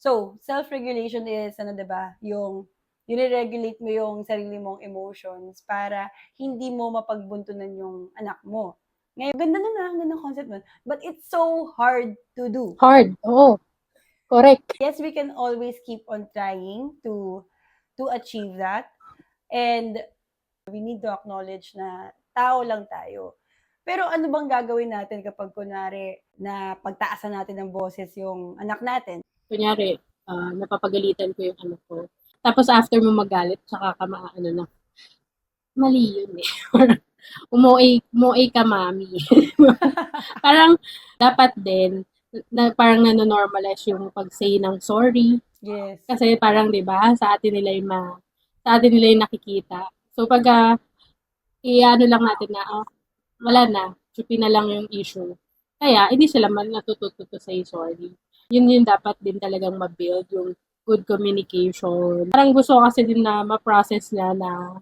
So, self-regulation is, ano, 'di ba, yung nire-regulate mo yung sarili mong emotions para hindi mo mapagbuntunan yung anak mo. Ngayon, ganda nun ang ganda ng concept nun. But it's so hard to do. Hard, oo. Correct. Yes, we can always keep on trying to achieve that. And we need to acknowledge na tao lang tayo. Pero ano bang gagawin natin kapag kunwari na pagtaasan natin ng boses yung anak natin? Kunyari, napapagalitan ko yung anak ko. Tapos after mo magalit, saka ka ano na, mali yun eh. umuwi ka, mami. Parang dapat din, parang nanonormalize yung pag-say ng sorry. Yes. Kasi parang 'di ba, sa atin nila yung nakikita. So pag i-ano lang natin na wala na, chupin na lang yung issue. Kaya hindi sila man natututo to say sorry. Yun yung dapat din talagang ma-build yung good communication. Parang gusto ko kasi din na ma-process niya na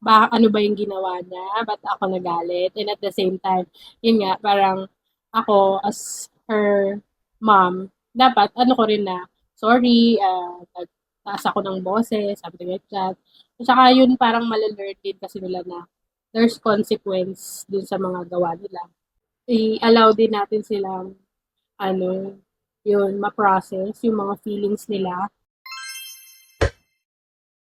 ano ba yung ginawa niya, ba't ako nagalit, and at the same time, yun nga, parang ako as her mom, dapat ano ko rin na, sorry, nagtaas ako ng boses, something like that. At saka yun parang malalearn din kasi nila na there's consequence dun sa mga gawa nila. I-allow din natin silang, ano, yun, ma-process yung mga feelings nila